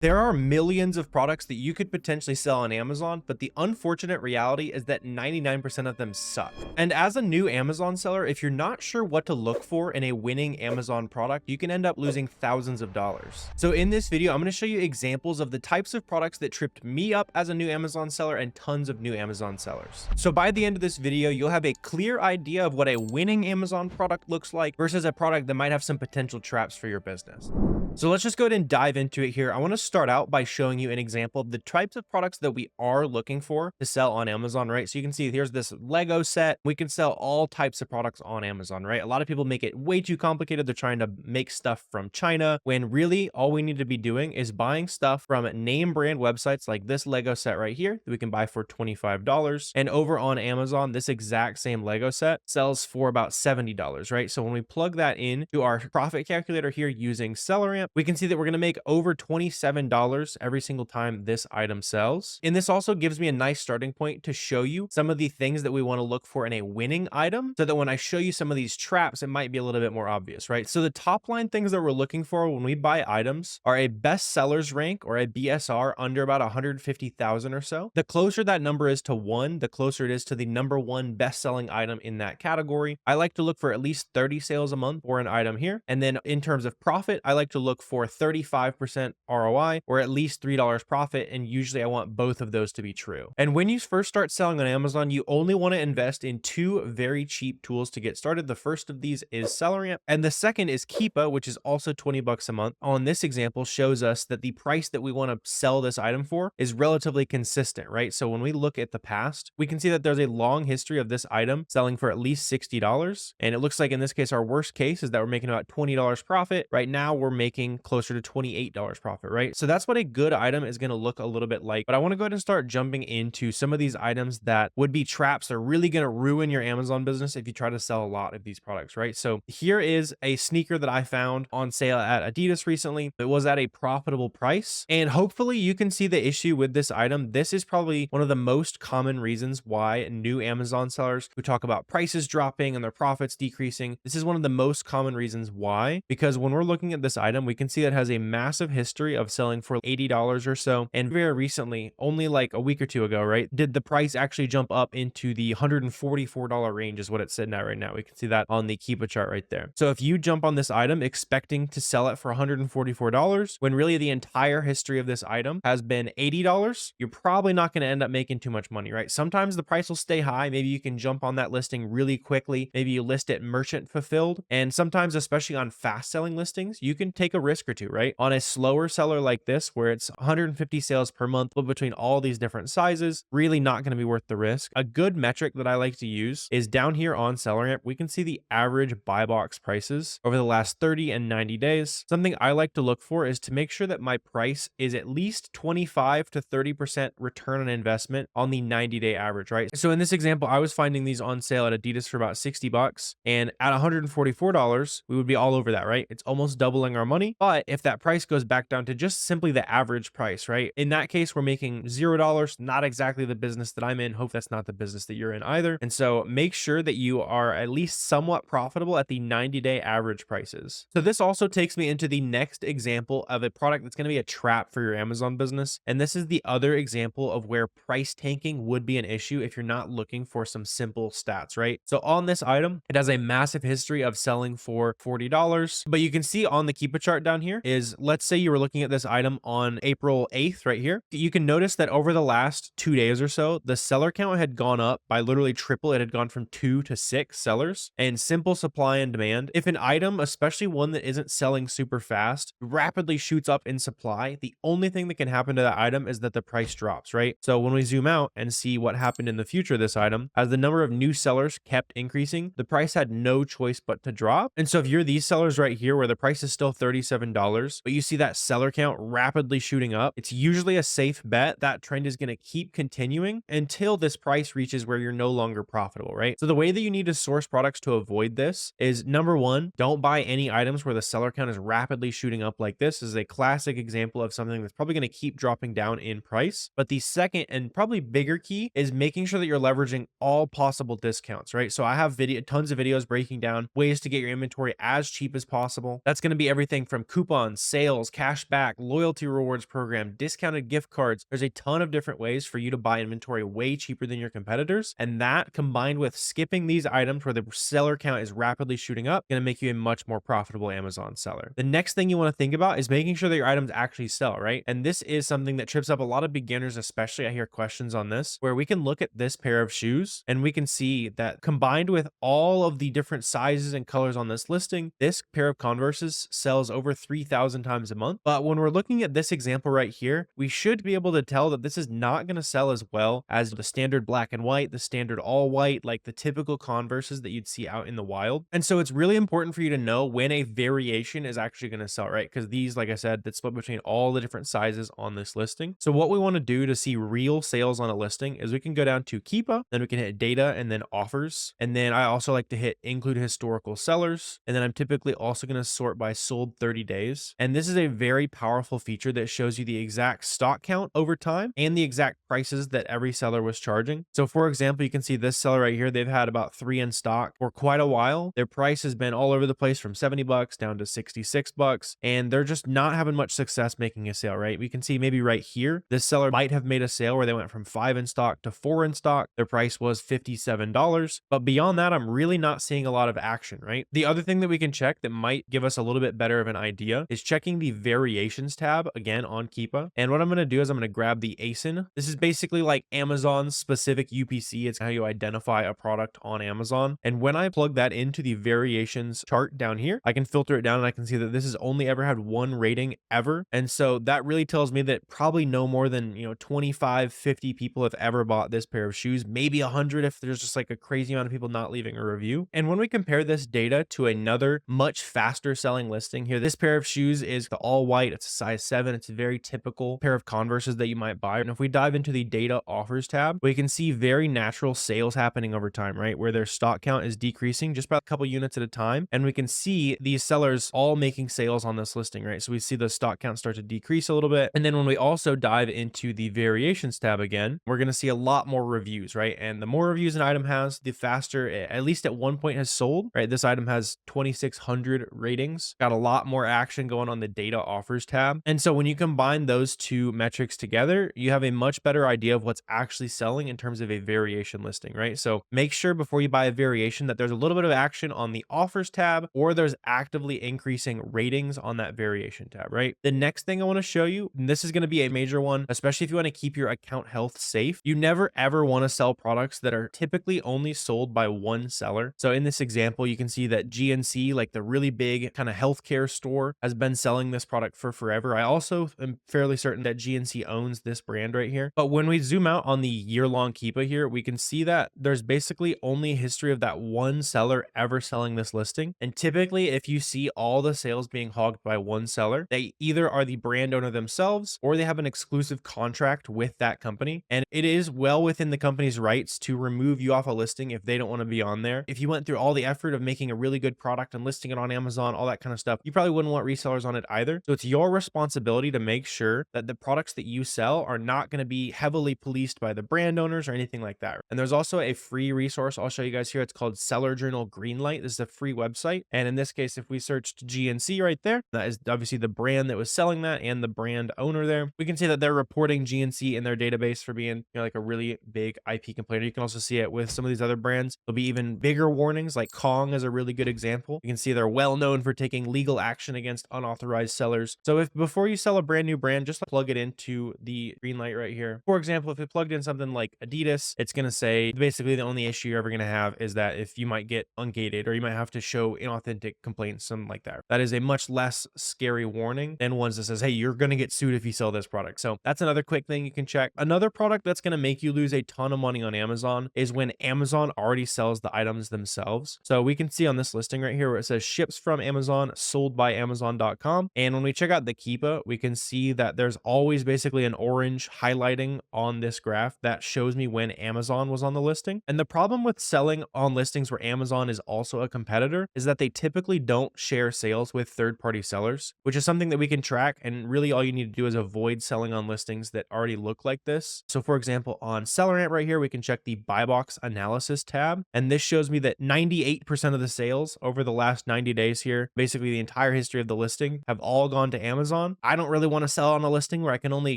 There are millions of products that you could potentially sell on Amazon, but the unfortunate reality is that 99% of them suck. And as a new Amazon seller, if you're not sure what to look for in a winning Amazon product, you can end up losing thousands of dollars. So in this video, I'm going to show you examples of the types of products that tripped me up as a new Amazon seller and tons of new Amazon sellers. So by the end of this video, you'll have a clear idea of what a winning Amazon product looks like versus a product that might have some potential traps for your business. So let's just go ahead and dive into it here. I want to start out by showing you an example of the types of products that we are looking for to sell on Amazon, right? So you can see here's this Lego set. We can sell all types of products on Amazon, right? A lot of people make it way too complicated. They're trying to make stuff from China when really all we need to be doing is buying stuff from name brand websites like this Lego set right here that we can buy for $25. And over on Amazon, this exact same Lego set sells for about $70, right? So when we plug that in to our profit calculator here using SellerAmp, we can see that we're going to make over $27 every single time this item sells. And this also gives me a nice starting point to show you some of the things that we want to look for in a winning item so that when I show you some of these traps, it might be a little bit more obvious, right? So the top line things that we're looking for when we buy items are a best sellers rank or a BSR under about 150,000 or so. The closer that number is to 1, the closer it is to the number one best selling item in that category. I like to look for at least 30 sales a month for an item here. And then in terms of profit, I like to look for 35% ROI or at least $3 profit. And usually I want both of those to be true. And when you first start selling on Amazon, you only want to invest in two very cheap tools to get started. The first of these is SellerAmp, and the second is Keepa, which is also 20 bucks a month. On this example shows us that the price that we want to sell this item for is relatively consistent, right? So when we look at the past, we can see that there's a long history of this item selling for at least $60. And it looks like in this case, our worst case is that we're making about $20 profit. Right now, we're making closer to $28 profit, right? So that's what a good item is going to look a little bit like. But I want to go ahead and start jumping into some of these items that would be traps that are really going to ruin your Amazon business if you try to sell a lot of these products, right? So here is a sneaker that I found on sale at Adidas recently. It was at a profitable price. And hopefully you can see the issue with this item. This is probably one of the most common reasons why new Amazon sellers who talk about prices dropping and their profits decreasing, this is one of the most common reasons why, because when we're looking at this item, we can see that it has a massive history of selling for $80 or so. And very recently, only like a week or two ago, right, did the price actually jump up into the $144 range is what it's sitting at right now. We can see that on the Keepa chart right there. So if you jump on this item expecting to sell it for $144, when really the entire history of this item has been $80, you're probably not going to end up making too much money, right? Sometimes the price will stay high. Maybe you can jump on that listing really quickly. Maybe you list it merchant fulfilled. And sometimes, especially on fast selling listings, you can take a risk or two, right? On a slower seller like this, where it's 150 sales per month, but between all these different sizes, really not going to be worth the risk. A good metric that I like to use is down here on SellerAmp, we can see the average buy box prices over the last 30 and 90 days. Something I like to look for is to make sure that my price is at least 25 to 30% return on investment on the 90-day average, right? So in this example, I was finding these on sale at Adidas for about 60 bucks, and at $144, we would be all over that, right? It's almost doubling our money. But if that price goes back down to just simply the average price, right? In that case, we're making $0, not exactly the business that I'm in. Hope that's not the business that you're in either. And so make sure that you are at least somewhat profitable at the 90-day average prices. So this also takes me into the next example of a product that's going to be a trap for your Amazon business. And this is the other example of where price tanking would be an issue if you're not looking for some simple stats, right? So on this item, it has a massive history of selling for $40, but you can see on the Keepa chart down here is, let's say you were looking at this item on April 8th right here. You can notice that over the last 2 days or so, the seller count had gone up by literally triple. It had gone from 2 to 6 sellers, and simple supply and demand. If an item, especially one that isn't selling super fast, rapidly shoots up in supply, the only thing that can happen to that item is that the price drops, right? So when we zoom out and see what happened in the future of this item, as the number of new sellers kept increasing, the price had no choice but to drop. And so if you're these sellers right here where the price is still $37, but you see that seller count rapidly shooting up, it's usually a safe bet that trend is going to keep continuing until this price reaches where you're no longer profitable, right? So the way that you need to source products to avoid this is, number one, don't buy any items where the seller count is rapidly shooting up like this. This is a classic example of something that's probably going to keep dropping down in price. But the second and probably bigger key is making sure that you're leveraging all possible discounts, right? So I have tons of videos breaking down ways to get your inventory as cheap as possible. That's going to be everything from coupons, sales, cash back, loyalty rewards program, discounted gift cards. There's a ton of different ways for you to buy inventory way cheaper than your competitors. And that combined with skipping these items where the seller count is rapidly shooting up, going to make you a much more profitable Amazon seller. The next thing you want to think about is making sure that your items actually sell, right? And this is something that trips up a lot of beginners, especially. I hear questions on this where we can look at this pair of shoes and we can see that combined with all of the different sizes and colors on this listing, this pair of Converses sells over 3,000 times a month. But when we're looking at this example right here, we should be able to tell that this is not going to sell as well as the standard black and white, the standard all white, like the typical Converses that you'd see out in the wild. And so it's really important for you to know when a variation is actually going to sell, right? Because these, like I said, that split between all the different sizes on this listing. So what we want to do to see real sales on a listing is we can go down to Keepa, then we can hit data and then offers. And then I also like to hit include historical sellers. And then I'm typically also going to sort by sold 30 days. And this is a very powerful feature that shows you the exact stock count over time and the exact prices that every seller was charging. So for example, you can see this seller right here, they've had about 3 in stock for quite a while. Their price has been all over the place from $70 down to $66, and they're just not having much success making a sale, right? We can see maybe right here, this seller might have made a sale where they went from 5 in stock to 4 in stock. Their price was $57. But beyond that, I'm really not seeing a lot of action, right? The other thing that we can check that might give us a little bit better of an idea is checking the variations tab again on Keepa. And what I'm going to do is I'm going to grab the ASIN. This is basically like Amazon's specific UPC. It's how you identify a product on Amazon. And when I plug that into the variations chart down here, I can filter it down and I can see that this has only ever had 1 rating ever. And so that really tells me that probably no more than, 25, 50 people have ever bought this pair of shoes, maybe 100 if there's just like a crazy amount of people not leaving a review. And when we compare this data to another much faster selling listing here, this pair of shoes is the all white. It's a size 7. It's a very typical pair of Converses that you might buy. And if we dive into the data offers tab, we can see very natural sales happening over time, right? Where their stock count is decreasing just about a couple units at a time. And we can see these sellers all making sales on this listing, right? So we see the stock count start to decrease a little bit. And then when we also dive into the variations tab again, we're going to see a lot more reviews, right? And the more reviews an item has, the faster it, at least at one point, has sold, right? This item has 2,600 ratings, got a lot more action going on the data offers tab. And so when you combine those two metrics together, you have a much better idea of what's actually selling in terms of a variation listing, right? So make sure before you buy a variation that there's a little bit of action on the offers tab, or there's actively increasing ratings on that variation tab, right? The next thing I want to show you, and this is going to be a major one, especially if you want to keep your account health safe, you never ever want to sell products that are typically only sold by one seller. So in this example, you can see that GNC, like the really big kind of healthcare store, has been selling this product for forever. I also am fairly certain that GNC owns this brand right here. But when we zoom out on the year-long Keepa here, we can see that there's basically only a history of that one seller ever selling this listing. And typically, if you see all the sales being hogged by one seller, they either are the brand owner themselves or they have an exclusive contract with that company. And it is well within the company's rights to remove you off a listing if they don't want to be on there. If you went through all the effort of making a really good product and listing it on Amazon, all that kind of stuff, you probably wouldn't want resellers on it either. So it's your responsibility to make sure that the products that you sell are not going to be heavily policed by the brand owners or anything like that. And there's also a free resource I'll show you guys here. It's called Seller Journal Greenlight. This is a free website. And in this case, if we searched GNC right there, that is obviously the brand that was selling that and the brand owner there. We can see that they're reporting GNC in their database for being like a really big IP complainer. You can also see it with some of these other brands. There'll be even bigger warnings, like Kong is a really good example. You can see they're well known for taking legal action against unauthorized sellers. So if before you sell a brand new brand, just plug it into the green light right here. For example, if it plugged in something like Adidas, it's going to say basically the only issue you're ever going to have is that if you might get ungated or you might have to show inauthentic complaints, something like that. That is a much less scary warning than ones that says, hey, you're going to get sued if you sell this product. So that's another quick thing you can check. Another product that's going to make you lose a ton of money on Amazon is when Amazon already sells the items themselves. So we can see on this listing right here where it says ships from Amazon, sold by Amazon.com. And when we check out the Keepa, we can see that there's always basically an orange highlighting on this graph that shows me when Amazon was on the listing. And the problem with selling on listings where Amazon is also a competitor is that they typically don't share sales with third-party sellers, which is something that we can track. And really all you need to do is avoid selling on listings that already look like this. So for example, on SellerAmp right here, we can check the buy box analysis tab. And this shows me that 98% of the sales over the last 90 days here, basically the entire history of the listing, have all gone to Amazon. Amazon. I don't really want to sell on a listing where I can only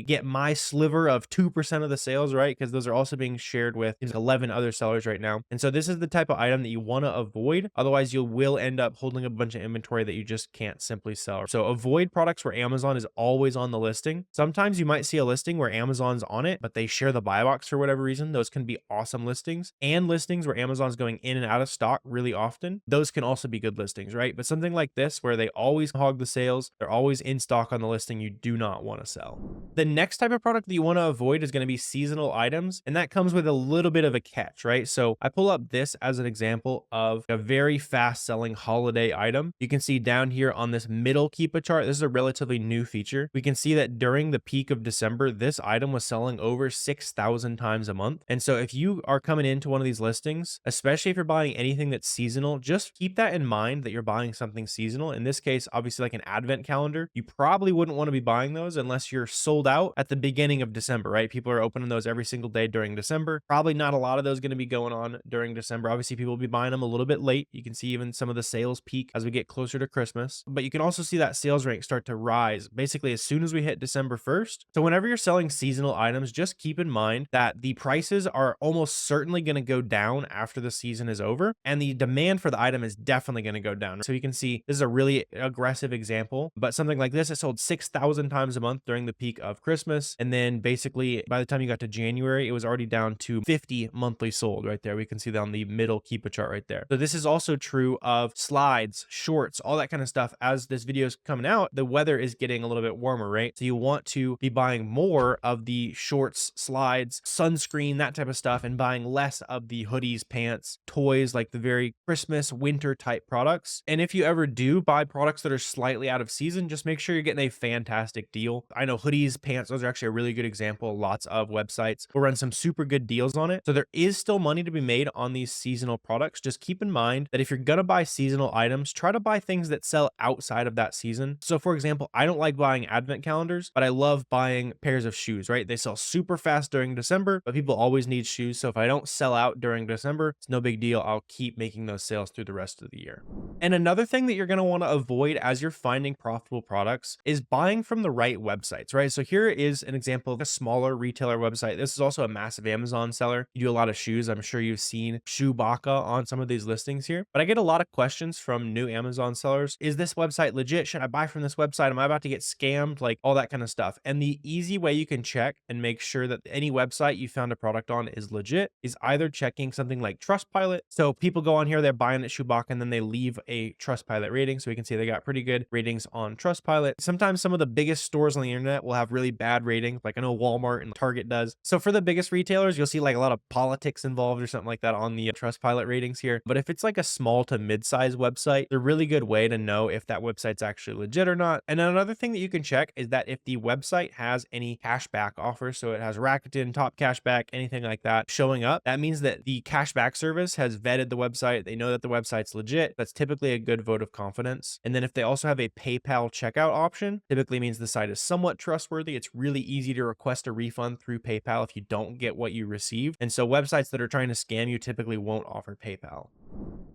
get my sliver of 2% of the sales, right? Because those are also being shared with 11 other sellers right now. And so this is the type of item that you want to avoid. Otherwise, you will end up holding a bunch of inventory that you just can't simply sell. So avoid products where Amazon is always on the listing. Sometimes you might see a listing where Amazon's on it, but they share the buy box for whatever reason. Those can be awesome listings, and listings where Amazon's going in and out of stock really often. Those can also be good listings, right? But something like this where they always hog the sales, they're always in stock on the listing, you do not want to sell. The next type of product that you want to avoid is going to be seasonal items, and that comes with a little bit of a catch, right? So I pull up this as an example of a very fast selling holiday item. You can see down here on this middle Keepa chart, this is a relatively new feature. We can see that during the peak of December, this item was selling over 6,000 times a month. And so if you are coming into one of these listings, especially if you're buying anything that's seasonal, just keep that in mind that you're buying something seasonal. In this case, obviously like an advent calendar, you probably wouldn't want to be buying those unless you're sold out at the beginning of December, right? People are opening those every single day during December. Probably not a lot of those going to be going on during December. Obviously, people will be buying them a little bit late. You can see even some of the sales peak as we get closer to Christmas, but you can also see that sales rank start to rise basically as soon as we hit December 1st. So whenever you're selling seasonal items, just keep in mind that the prices are almost certainly going to go down after the season is over, and the demand for the item is definitely going to go down. So you can see this is a really aggressive example, but something like this, it sold 6,000 times a month during the peak of Christmas. And then basically by the time you got to January, it was already down to 50 monthly sold right there. We can see that on the middle Keepa chart right there. So this is also true of slides, shorts, all that kind of stuff. As this video is coming out, the weather is getting a little bit warmer, right? So you want to be buying more of the shorts, slides, sunscreen, that type of stuff, and buying less of the hoodies, pants, toys, like the very Christmas, winter type products. And if you ever do buy products that are slightly out of season, just make sure you're getting a fantastic deal. I know hoodies, pants, those are actually a really good example. Lots of websites will run some super good deals on it. So there is still money to be made on these seasonal products. Just keep in mind that if you're going to buy seasonal items, try to buy things that sell outside of that season. So for example, I don't like buying advent calendars, but I love buying pairs of shoes, right? They sell super fast during December, but people always need shoes. So if I don't sell out during December, it's no big deal. I'll keep making those sales through the rest of the year. And another thing that you're going to want to avoid as you're finding profitable products is buying from the right websites, right? So here is an example of a smaller retailer website. This is also a massive Amazon seller. You do a lot of shoes. I'm sure you've seen Shoebaka on some of these listings here, but I get a lot of questions from new Amazon sellers. Is this website legit? Should I buy from this website? Am I about to get scammed? Like all that kind of stuff. And the easy way you can check and make sure that any website you found a product on is legit is either checking something like Trustpilot. So people go on here, they're buying at Shoebaka, and then they leave a Trustpilot rating. So we can see they got pretty good ratings on Trustpilot. Sometimes some of the biggest stores on the internet will have really bad ratings. Like I know Walmart and Target does. So for the biggest retailers, you'll see like a lot of politics involved or something like that on the Trustpilot ratings here. But if it's like a small to mid-size website, they're a really good way to know if that website's actually legit or not. And another thing that you can check is that if the website has any cashback offers, so it has Rakuten, Top Cashback, anything like that showing up, that means that the cashback service has vetted the website. They know that the website's legit. That's typically a good vote of confidence. And then if they also have a PayPal checkout option, typically means the site is somewhat trustworthy. It's really easy to request a refund through PayPal if you don't get what you received. And so websites that are trying to scam you typically won't offer PayPal.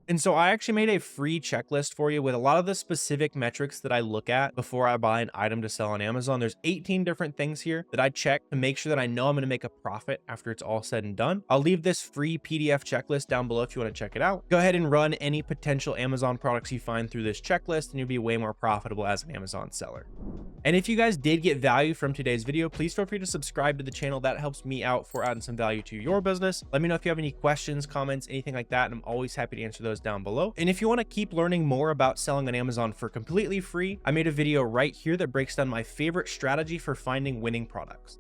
And so I actually made a free checklist for you with a lot of the specific metrics that I look at before I buy an item to sell on Amazon. There's 18 different things here that I check to make sure that I know I'm going to make a profit after it's all said and done. I'll leave this free PDF checklist down below if you want to check it out. Go ahead and run any potential Amazon products you find through this checklist, and you'll be way more profitable as an Amazon seller. And if you guys did get value from today's video, please feel free to subscribe to the channel. That helps me out for adding some value to your business. Let me know if you have any questions, comments, anything like that, and I'm always happy to answer those down below. And if you want to keep learning more about selling on Amazon for completely free, I made a video right here that breaks down my favorite strategy for finding winning products.